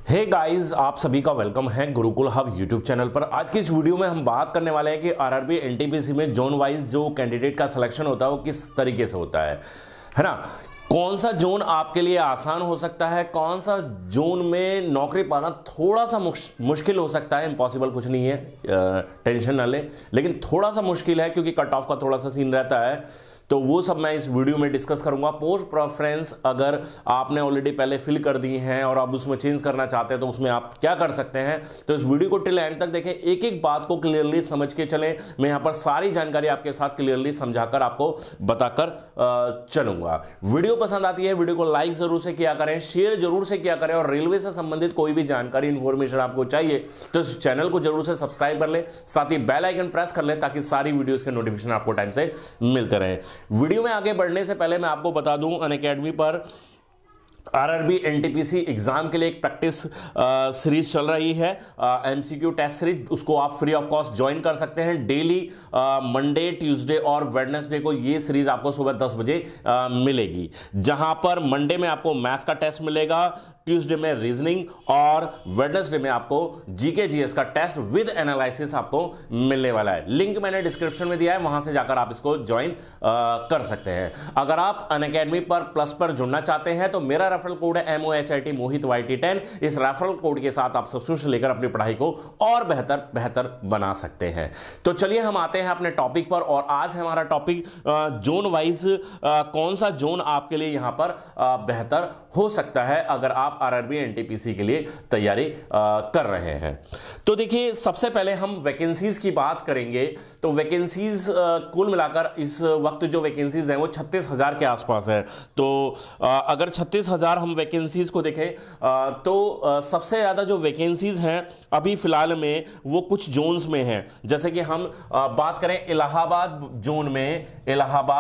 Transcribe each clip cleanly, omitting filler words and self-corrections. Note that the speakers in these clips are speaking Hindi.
हे गाइस, आप सभी का वेलकम है गुरुकुल हब यूट्यूब चैनल पर। आज की इस वीडियो में हम बात करने वाले हैं कि आरआरबी एनटीपीसी में जोन वाइज जो कैंडिडेट का सिलेक्शन होता है वो किस तरीके से होता है ना। कौन सा जोन आपके लिए आसान हो सकता है, कौन सा जोन में नौकरी पाना थोड़ा सा मुश्किल हो सकता है। इम्पॉसिबल कुछ नहीं है, टेंशन ना ले, लेकिन थोड़ा सा मुश्किल है क्योंकि कट ऑफ का थोड़ा सा सीन रहता है। तो वो सब मैं इस वीडियो में डिस्कस करूंगा। पोस्ट प्रेफरेंस अगर आपने ऑलरेडी पहले फिल कर दी हैं और आप उसमें चेंज करना चाहते हैं तो उसमें आप क्या कर सकते हैं। तो इस वीडियो को टिल एंड तक देखें, एक एक बात को क्लियरली समझ के चलें। मैं यहां पर सारी जानकारी आपके साथ क्लियरली समझाकर आपको बताकर चलूंगा। वीडियो पसंद आती है, वीडियो को लाइक जरूर से किया करें, शेयर जरूर से किया करें, और रेलवे से संबंधित कोई भी जानकारी इंफॉर्मेशन आपको चाहिए तो इस चैनल को जरूर से सब्सक्राइब कर ले, साथ ही बेल आइकन प्रेस कर ले ताकि सारी वीडियोस के नोटिफिकेशन आपको टाइम से मिलते रहे। वीडियो में आगे बढ़ने से पहले मैं आपको बता दूं, अनअकैडमी पर आरआरबी एनटीपीसी एग्जाम के लिए एक प्रैक्टिस सीरीज चल रही है, एमसीक्यू टेस्ट सीरीज। उसको आप फ्री ऑफ कॉस्ट ज्वाइन कर सकते हैं। डेली मंडे, ट्यूसडे और वेडनेसडे को ये सीरीज आपको सुबह 10 बजे मिलेगी, जहां पर मंडे में आपको मैथ्स का टेस्ट मिलेगा, ट्यूसडे में रीजनिंग और वेडनेसडे में आपको जीके जीएस का टेस्ट विद एनालिसिस आपको मिलने वाला है। लिंक मैंने डिस्क्रिप्शन में दिया है, वहां से जाकर आप इसको ज्वाइन कर सकते हैं। अगर आप अनअकैडमी पर प्लस पर जुड़ना चाहते हैं तो मेरा रेफरल कोड है MOHIT मोहित YT10। इस रेफरल कोड के साथ आप सब्सक्रिप्शन लेकर अपनी पढ़ाई को और बेहतर बना सकते हैं। तो चलिए हम आते हैं अपने टॉपिक पर, और आज है हमारा टॉपिक जोन वाइज कौन सा जोन आपके लिए यहां पर बेहतर हो सकता है अगर आप आरआरबी एनटीपीसी के लिए तैयारी कर रहे हैं। तो देखिए, सबसे पहले हम वैकेंसीज की बात करेंगे। तो वैकेंसीज कुल मिलाकर इस वक्त जो वैकेंसीज हैं वो 36,000 के आसपास है। तो अगर 36,000 हम वैकेंसीज को देखें तो सबसे ज्यादा जो वैकेंसीज हैं अभी फिलहाल में वो कुछ जोन्स में हैं। जैसे कि हम बात करें इलाहाबाद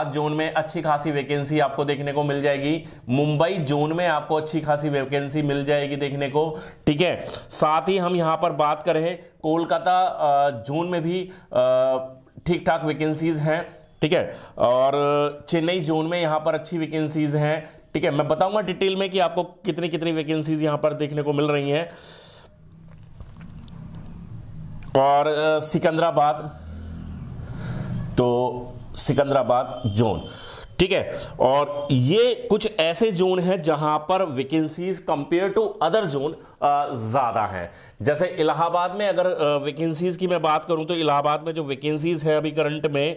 जोन में अच्छी खासी वैकेंसी आपको देखने को मिल जाएगी। मुंबई जोन में आपको अच्छी खासी वैकेंसी मिल जाएगी देखने को, ठीक है। साथ ही हम यहां पर बात करें कोलकाता जोन में भी ठीक ठाक वैकेंसीज हैं, ठीक है। और चेन्नई जोन में यहां पर अच्छी वैकेंसीज हैं, ठीक है। मैं बताऊंगा डिटेल में कि आपको कितनी कितनी वैकेंसीज यहां पर देखने को मिल रही हैं। और सिकंदराबाद जोन, ठीक है। और ये कुछ ऐसे जोन हैं जहां पर vacancies compare to other zone ज्यादा है। जैसे इलाहाबाद में अगर वैकेंसीज की मैं बात करूं तो इलाहाबाद में जो वैकेंसीज है अभी करंट में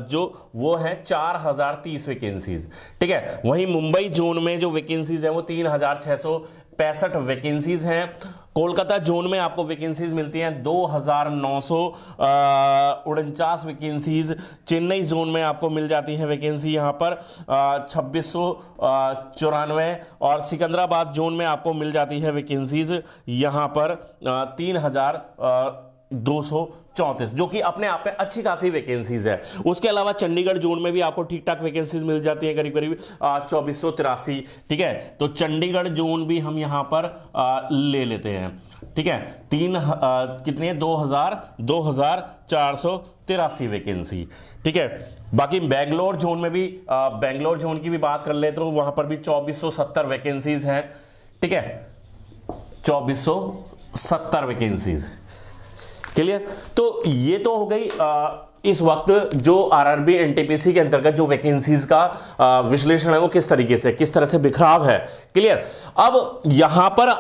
जो वो है 4030 वैकेंसीज, ठीक है। वहीं मुंबई जोन में जो वैकेंसीज है वो 3665 वैकेंसीज हैं। कोलकाता जोन में आपको वैकेंसीज मिलती हैं 2949 वैकेंसीज। चेन्नई जोन में आपको मिल जाती है वैकेंसी यहां पर 2694, और सिकंदराबाद जोन में आपको मिल जाती है वैकेंसीज यहां पर 3234, जो कि अपने आप में अच्छी खासी वैकेंसीज है। उसके अलावा चंडीगढ़ जोन में भी आपको ठीक ठाक वैकेंसीज मिल जाती है, करीब करीब 2483, ठीक है। तो चंडीगढ़ जोन भी हम यहां पर ले लेते हैं, ठीक है। कितनी है 2483 वैकेंसी, ठीक है। बाकी बेंगलोर जोन में भी बेंगलोर जोन की भी बात कर ले तो वहां पर भी 2470 वैकेंसीज हैं, ठीक है। 2470 वैकेंसीज, क्लियर। तो ये तो हो गई इस वक्त जो आरआरबी एनटीपीसी के अंतर्गत जो वैकेंसीज का विश्लेषण है वो किस तरह से बिखराव है, क्लियर। अब यहां पर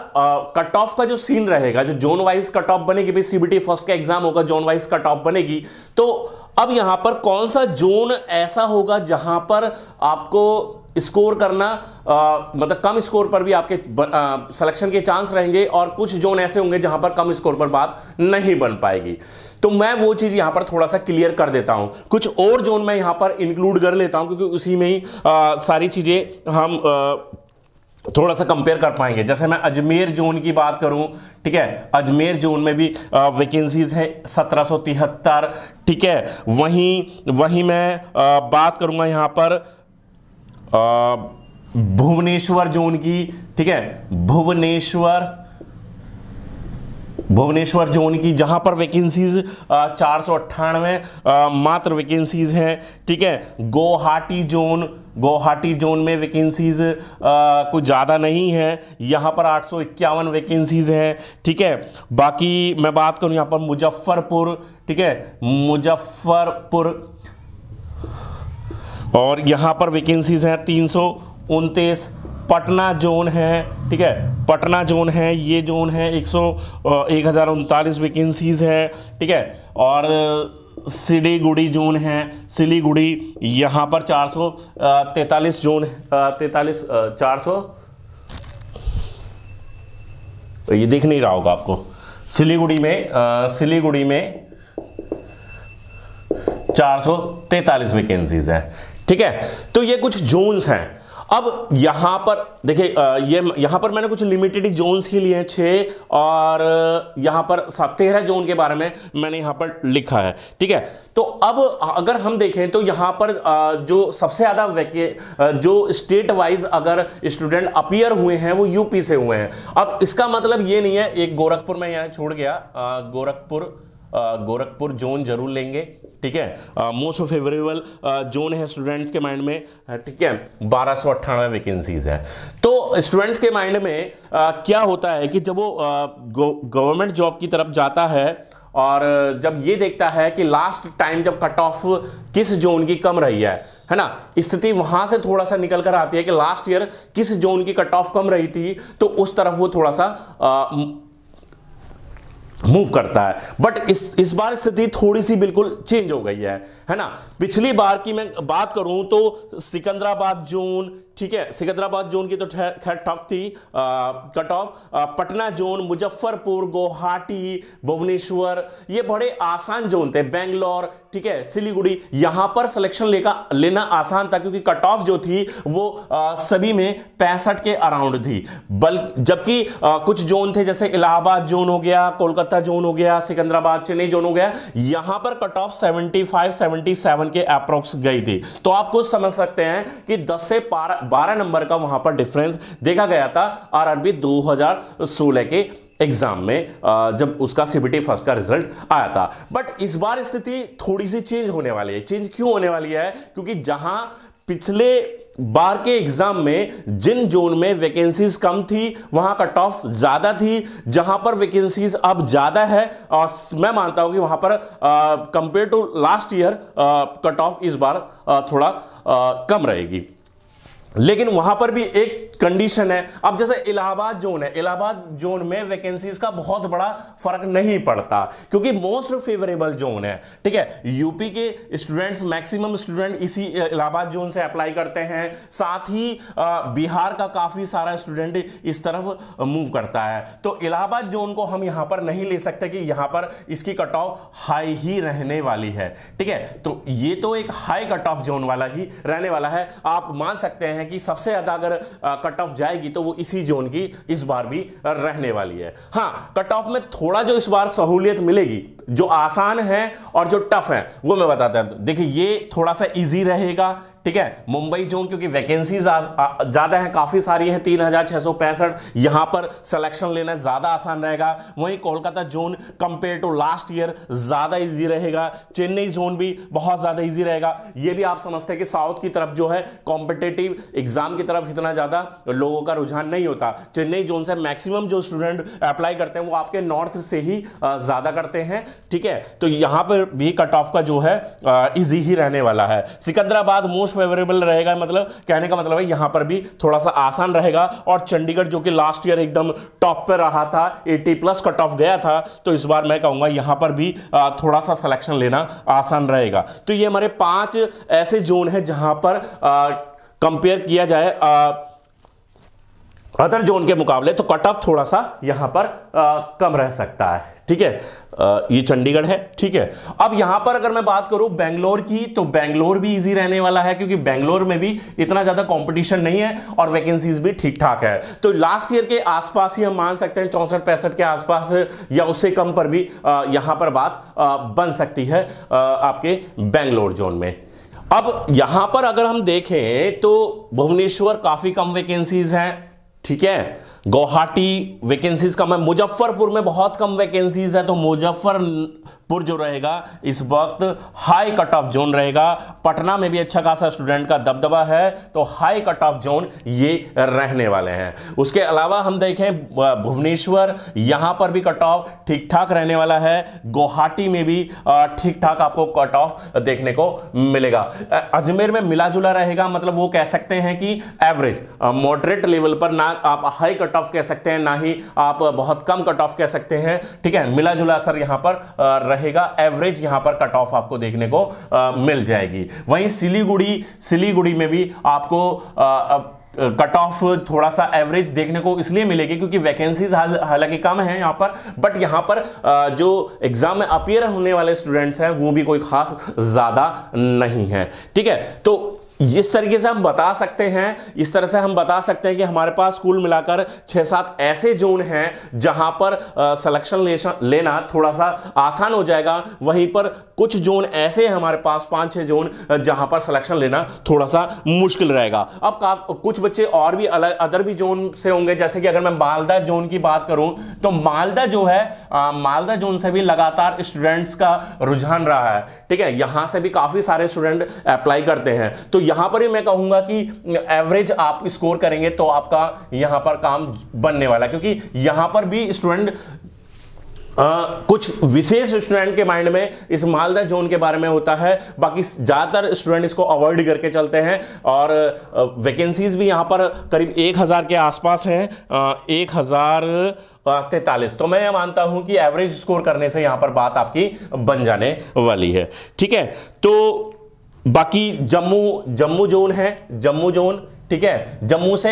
कट ऑफ का जो सीन रहेगा, जो जोन वाइज कट ऑफ बनेगी, भाई सीबीटी फर्स्ट का एग्जाम होगा, जोन वाइज कट ऑफ बनेगी। तो अब यहां पर कौन सा जोन ऐसा होगा जहां पर आपको स्कोर करना मतलब कम स्कोर पर भी आपके सिलेक्शन के चांस रहेंगे, और कुछ जोन ऐसे होंगे जहां पर कम स्कोर पर बात नहीं बन पाएगी। तो मैं वो चीज यहां पर थोड़ा सा क्लियर कर देता हूं। कुछ और जोन मैं यहां पर इंक्लूड कर लेता हूं क्योंकि उसी में ही सारी चीजें हम थोड़ा सा कंपेयर कर पाएंगे। जैसे मैं अजमेर जोन की बात करूं, ठीक है, अजमेर जोन में भी वैकेंसीज है 1773, ठीक है। वहीं मैं बात करूंगा यहां पर भुवनेश्वर जोन की, ठीक है। भुवनेश्वर जोन की, जहां पर वैकेंसीज 498 मात्र वैकेंसीज हैं। ठीक है, गुवाहाटी जोन में वैकेंसीज कुछ ज़्यादा नहीं है, यहाँ पर 851 वैकेंसीज हैं। ठीक है, बाकी मैं बात करूँ यहाँ पर मुजफ्फरपुर, ठीक है, मुजफ्फरपुर, और यहाँ पर वैकेंसीज हैं 329। पटना जोन है, ठीक है, पटना जोन है, ये जोन है 1039 वैकेंसीज है। ठीक है, और सिलीगुड़ी जोन है, सिलीगुड़ी, यहाँ पर 443 जोन, 400, ये दिख नहीं रहा होगा आपको, सिलीगुड़ी में 443 वैकेंसीज है। ठीक है, तो ये कुछ जोन्स हैं। अब यहां पर देखिए, ये यहां पर मैंने कुछ लिमिटेड जोन्स ही लिए हैं 6, और यहां पर 13 जोन के बारे में मैंने यहां पर लिखा है। ठीक है, तो अब अगर हम देखें तो यहां पर जो सबसे ज्यादा जो स्टेट वाइज अगर स्टूडेंट अपीयर हुए हैं वो यूपी से हुए हैं। अब इसका मतलब ये नहीं है, एक गोरखपुर में यहां छोड़ गया, गोरखपुर जोन जरूर लेंगे। ठीक है, मोस्ट फेवरेबल जोन है स्टूडेंट्स के माइंड में। ठीक है, 1298 वैकेंसीज है। तो स्टूडेंट्स के माइंड में क्या होता है कि जब वो गवर्नमेंट जॉब की तरफ जाता है और जब ये देखता है कि लास्ट टाइम जब कट ऑफ किस जोन की कम रही है ना, स्थिति वहां से थोड़ा सा निकल कर आती है कि लास्ट ईयर किस जोन की कट ऑफ कम रही थी, तो उस तरफ वो थोड़ा सा मूव करता है। बट इस बार स्थिति थोड़ी सी बिल्कुल चेंज हो गई है ना। पिछली बार की मैं बात करूं तो सिकंदराबाद जोन, ठीक है, सिकंदराबाद जोन की तो खैर टफ थी cut off. Patna zone, Muzaffarpur, Guwahati, Bhubaneswar, ये बड़े आसान जोन थे। बेंगलोर, ठीक है, सिलीगुड़ी, यहां पर सिलेक्शन लेना आसान था क्योंकि कट ऑफ जो थी वो सभी में 65 के अराउंड थी। जबकि कुछ जोन थे जैसे इलाहाबाद जोन हो गया, कोलकाता जोन हो गया, सिकंदराबाद, चेन्नई जोन हो गया, यहां पर कट ऑफ 75-77 के अप्रोक्स गई थी। तो आप कुछ समझ सकते हैं कि 10 से 12 नंबर का वहां पर डिफरेंस देखा गया था आरआरबी 2016 के एग्जाम में, जब उसका सीबीटी फर्स्ट का रिजल्ट आया था। बट इस बार स्थिति थोड़ी सी चेंज होने वाली है। चेंज क्यों होने वाली है? क्योंकि जहां पिछले बार के एग्जाम में जिन जोन में वैकेंसीज कम थी वहां कट ऑफ ज्यादा थी, जहां पर वैकेंसीज अब ज्यादा है, और मैं मानता हूं कि वहां पर compare to last year cut off इस बार थोड़ा कम रहेगी। लेकिन वहां पर भी एक कंडीशन है। अब जैसे इलाहाबाद जोन है, इलाहाबाद जोन में वैकेंसीज का बहुत बड़ा फर्क नहीं पड़ता क्योंकि मोस्ट फेवरेबल जोन है। ठीक है, यूपी के स्टूडेंट्स, मैक्सिमम स्टूडेंट इसी इलाहाबाद जोन से अप्लाई करते हैं। साथ ही बिहार का काफी सारा स्टूडेंट इस तरफ मूव करता है। तो इलाहाबाद जोन को हम यहां पर नहीं ले सकते कि यहां पर इसकी कट ऑफ हाई ही रहने वाली है। ठीक है, तो ये तो एक हाई कट ऑफ जोन वाला ही रहने वाला है। आप मान सकते हैं कि सबसे ज्यादा अगर कट ऑफ जाएगी तो वो इसी जोन की इस बार भी रहने वाली है। हां, कट ऑफ में थोड़ा जो इस बार सहूलियत मिलेगी, जो आसान है और जो टफ है वो मैं बताता हूं। देखिए, ये थोड़ा सा इजी रहेगा। ठीक है, मुंबई जोन क्योंकि वैकेंसीज ज्यादा है, काफी सारी है, 3665, यहां पर सिलेक्शन लेना ज्यादा आसान रहेगा। वहीं Kolkata zone compare to last year ज्यादा इजी रहेगा। चेन्नई जोन भी बहुत ज्यादा इजी रहेगा। यह भी आप समझते हैं कि साउथ की तरफ जो है कॉम्पिटेटिव एग्जाम की तरफ इतना ज्यादा लोगों का रुझान नहीं होता। चेन्नई जोन से मैक्सिमम जो स्टूडेंट अप्लाई करते हैं वो आपके नॉर्थ से ही ज्यादा करते हैं। ठीक है, तो यहां पर भी कट ऑफ का जो है इजी ही रहने वाला है। सिकंदराबाद मोस्ट फेवरेबल रहेगा, मतलब कहने का मतलब है यहां पर भी थोड़ा सा आसान रहेगा। और चंडीगढ़ जो कि लास्ट ईयर एकदम टॉप पे रहा था, 80+ कट ऑफ गया था, तो इस बार मैं कहूंगा यहां पर भी थोड़ा सा सिलेक्शन लेना आसान रहेगा। तो ये हमारे 5 ऐसे जोन हैं जहां पर कंपेयर किया जाए अदर जोन के मुकाबले तो कट ऑफ थोड़ा सा यहां पर कम रह सकता है। ठीक है, ये चंडीगढ़ है। ठीक है, अब यहां पर अगर मैं बात करूं बेंगलोर की, तो बेंगलोर भी इजी रहने वाला है क्योंकि बेंगलोर में भी इतना ज्यादा कंपटीशन नहीं है और वैकेंसीज भी ठीक ठाक है। तो लास्ट ईयर के आसपास ही हम मान सकते हैं, 64-65 के आसपास या उससे कम पर भी यहां पर बात बन सकती है आपके बेंगलोर जोन में। अब यहां पर अगर हम देखें तो भुवनेश्वर काफी कम वैकेंसीज हैं। ठीक है, गुवाहाटी वैकेंसीज कम है, मुजफ्फरपुर में बहुत कम वैकेंसीज है, तो मुजफ्फरपुर जो रहेगा इस वक्त हाई कट ऑफ जोन रहेगा। पटना में भी अच्छा खासा स्टूडेंट का दबदबा है, तो हाई कट ऑफ जोन ये रहने वाले हैं। उसके अलावा हम देखें भुवनेश्वर, यहां पर भी कट ऑफ ठीक ठाक रहने वाला है। गुवाहाटी में भी ठीक ठाक आपको कट ऑफ देखने को मिलेगा। अजमेर में मिला जुला रहेगा, मतलब वो कह सकते हैं कि एवरेज मॉडरेट लेवल पर, ना आप हाई कट ऑफ कह सकते हैं ना ही आप बहुत कम कट ऑफ कह सकते हैं, ठीक है। मिला जुला असर यहां पर रहेगा, एवरेज यहां पर कट ऑफ आपको देखने को मिल जाएगी। वहीं सिलीगुड़ी में भी आपको कट ऑफ थोड़ा सा एवरेज देखने को इसलिए मिलेगी क्योंकि वैकेंसीज हालांकि कम है यहां पर, बट यहां पर जो एग्जाम में अपीयर होने वाले स्टूडेंट्स हैं वो भी कोई खास ज्यादा नहीं है, ठीक है। तो इस तरीके से हम बता सकते हैं, इस तरह से हम बता सकते हैं कि हमारे पास कुल मिलाकर 6-7 ऐसे जोन हैं जहां पर सिलेक्शन लेना थोड़ा सा आसान हो जाएगा। वहीं पर कुछ जोन ऐसे हैं हमारे पास 5-6 जोन जहां पर सिलेक्शन लेना थोड़ा सा मुश्किल रहेगा। अब कुछ बच्चे और भी अलग अदर भी जोन से होंगे, जैसे कि अगर मैं मालदा जोन की बात करूं तो मालदा जो है मालदा जोन से भी लगातार स्टूडेंट्स का रुझान रहा है, ठीक है। यहां से भी काफी सारे स्टूडेंट अप्लाई करते हैं, तो यहां पर ही मैं कहूंगा कि एवरेज आप स्कोर करेंगे तो आपका यहां पर काम बनने वाला है, क्योंकि यहां पर भी स्टूडेंट कुछ विशेष स्टूडेंट के माइंड में इस मालदा जोन के बारे में होता है, बाकी ज्यादातर स्टूडेंट इसको अवॉइड करके चलते हैं। और वैकेंसीज भी यहां पर करीब 1000 के आसपास है, 1043। तो मैं ये मानता हूं कि एवरेज स्कोर करने से यहां पर बात आपकी बन जाने वाली है, ठीक है। तो बाकी जम्मू जोन है, जम्मू जोन, ठीक है। जम्मू से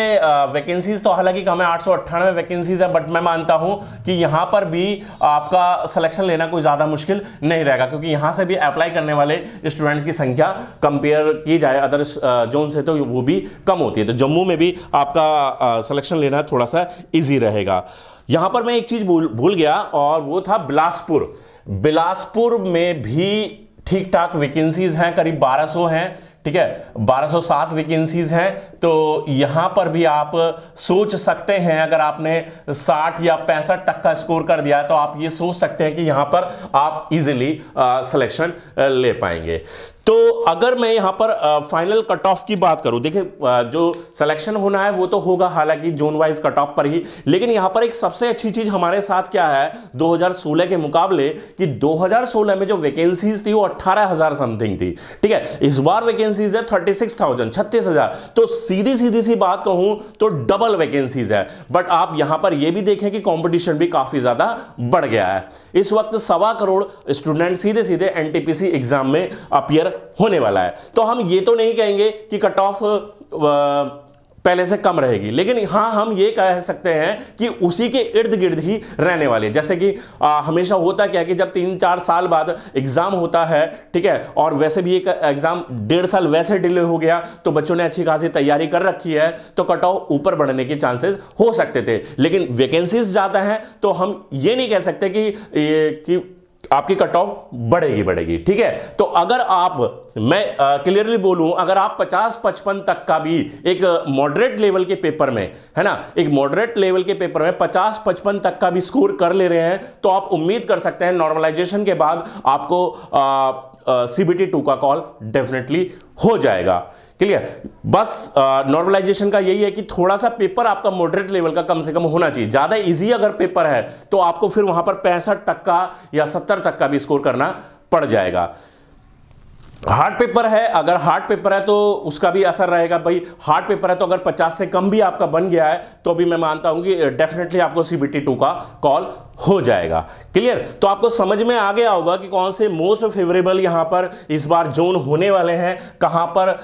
वैकेंसीज तो हालांकि कम है, 898 वैकेंसीज है, बट मैं मानता हूं कि यहां पर भी आपका सिलेक्शन लेना कोई ज्यादा मुश्किल नहीं रहेगा, क्योंकि यहां से भी अप्लाई करने वाले स्टूडेंट्स की संख्या कंपेयर की जाए अदर जोन से तो वो भी कम होती है। तो जम्मू में भी आपका सिलेक्शन लेना थोड़ा सा ईजी रहेगा। यहां पर मैं एक चीज भूल गया, और वो था बिलासपुर में भी ठीक ठाक वैकेंसीज हैं, करीब 1200 हैं, ठीक है। 1207 वैकेंसीज हैं, तो यहां पर भी आप सोच सकते हैं, अगर आपने 60 या 65 तक का स्कोर कर दिया तो आप ये सोच सकते हैं कि यहां पर आप इजीली सिलेक्शन ले पाएंगे। तो अगर मैं यहां पर फाइनल कट ऑफ की बात करूं, देखिए जो सिलेक्शन होना है वो तो होगा हालांकि जोन वाइज कट ऑफ पर ही, लेकिन यहां पर एक सबसे अच्छी चीज हमारे साथ क्या है 2016 के मुकाबले, कि 2016 में जो वैकेंसीज थी वो 18,000 समथिंग थी, ठीक है। इस बार वैकेंसीज है 36,000, 36,000। तो सीधी सी बात कहूं तो डबल वैकेंसीज है, बट आप यहां पर यह भी देखें कि कंपटीशन भी काफी ज्यादा बढ़ गया है। इस वक्त 1.25 करोड़ स्टूडेंट सीधे एनटीपीसी एग्जाम में अपीयर होने वाला है। तो हम ये तो नहीं कहेंगे कि कट ऑफ पहले से कम रहेगी, लेकिन हां हम ये कह सकते हैं कि उसी के इर्द गिर्द ही रहने वाले। जैसे कि हमेशा होता क्या है कि जब 3-4 साल बाद एग्जाम होता है, ठीक है, और वैसे भी एक एग्जाम 1.5 साल वैसे डिले हो गया तो बच्चों ने अच्छी खासी तैयारी कर रखी है, तो कट ऑफ ऊपर बढ़ने के चांसेस हो सकते थे। लेकिन वैकेंसीज ज्यादा हैं तो हम ये नहीं कह सकते कि आपकी कट ऑफ बढ़ेगी, ठीक है। तो अगर मैं क्लियरली बोलूं, अगर आप 50-55 तक का भी एक मॉडरेट लेवल के पेपर में, है ना, एक मॉडरेट लेवल के पेपर में 50-55 तक का भी स्कोर कर ले रहे हैं, तो आप उम्मीद कर सकते हैं नॉर्मलाइजेशन के बाद आपको CBT 2 का कॉल डेफिनेटली हो जाएगा। क्लियर। बस नॉर्मलाइजेशन का यही है कि थोड़ा सा पेपर आपका मॉडरेट लेवल का कम से कम होना चाहिए। ज्यादा इजी अगर पेपर है तो आपको फिर वहां पर 65 तक का या 70 तक का भी स्कोर करना पड़ जाएगा। हार्ड पेपर है, अगर हार्ड पेपर है तो उसका भी असर रहेगा। भाई हार्ड पेपर है तो अगर 50 से कम भी आपका बन गया है तो भी मैं मानता हूं कि डेफिनेटली आपको CBT 2 का कॉल हो जाएगा। क्लियर। तो आपको समझ में आ गया होगा कि कौन से मोस्ट फेवरेबल यहां पर इस बार जोन होने वाले हैं, कहां पर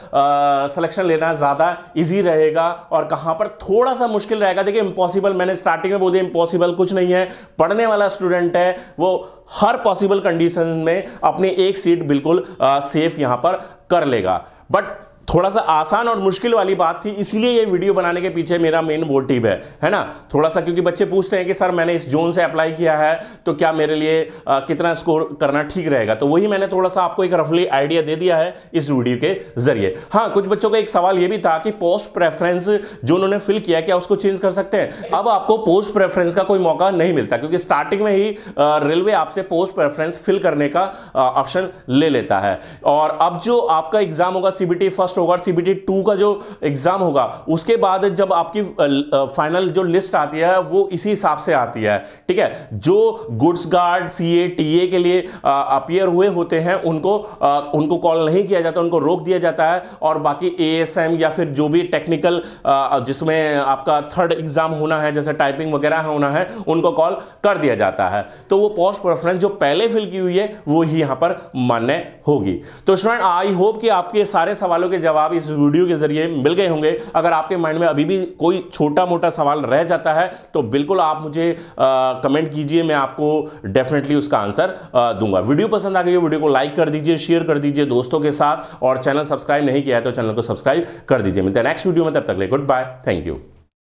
सिलेक्शन लेना ज्यादा इजी रहेगा और कहां पर थोड़ा सा मुश्किल रहेगा। देखिए इंपॉसिबल, मैंने स्टार्टिंग में बोल दिया, इंपॉसिबल कुछ नहीं है। पढ़ने वाला स्टूडेंट है वो हर पॉसिबल कंडीशन में अपनी एक सीट बिल्कुल सेफ यहां पर कर लेगा। बट थोड़ा सा आसान और मुश्किल वाली बात थी, इसीलिए ये वीडियो बनाने के पीछे मेरा मेन मोटिव है ना। थोड़ा सा क्योंकि बच्चे पूछते हैं कि सर मैंने इस जोन से अप्लाई किया है तो क्या मेरे लिए कितना स्कोर करना ठीक रहेगा, तो वही मैंने थोड़ा सा आपको एक रफली आइडिया दे दिया है इस वीडियो के जरिए। हाँ, कुछ बच्चों का एक सवाल ये भी था कि पोस्ट प्रेफरेंस जो उन्होंने फिल किया क्या उसको चेंज कर सकते हैं। अब आपको पोस्ट प्रेफरेंस का कोई मौका नहीं मिलता, क्योंकि स्टार्टिंग में ही रेलवे आपसे पोस्ट प्रेफरेंस फिल करने का ऑप्शन ले लेता है। और अब जो आपका एग्जाम होगा सीबीटी फर्स्ट होगा, सीबीटी 2 का जो एग्जाम होगा, उसके बाद जब आपकी फाइनल जो लिस्ट आती है वो इसी हिसाब से आती है, ठीक है। जो गुड्स गार्ड सीए टीए के लिए अपीयर हुए होते हैं उनको कॉल नहीं किया जाता, उनको रोक दिया जाता है। और बाकी एएसएम या फिर जो भी टेक्निकल जिसमें आपका थर्ड एग्जाम होना है, जैसे टाइपिंग वगैरह होना है, उनको कॉल कर दिया जाता है। तो वो पोस्ट प्रेफरेंस जो पहले फिल की हुई है वो ही यहां पर मान्य होगी। तो स्टूडेंट, आई होप कि आपके सारे सवालों के जवाब इस वीडियो के जरिए मिल गए होंगे। अगर आपके माइंड में अभी भी कोई छोटा मोटा सवाल रह जाता है तो बिल्कुल आप मुझे कमेंट कीजिए, मैं आपको डेफिनेटली उसका आंसर दूंगा। वीडियो पसंद आ गई, वीडियो को लाइक कर दीजिए, शेयर कर दीजिए दोस्तों के साथ, और चैनल सब्सक्राइब नहीं किया है तो चैनल को सब्सक्राइब कर दीजिए। मिलते हैं नेक्स्ट वीडियो में, तब तक के लिए गुड बाय, थैंक यू।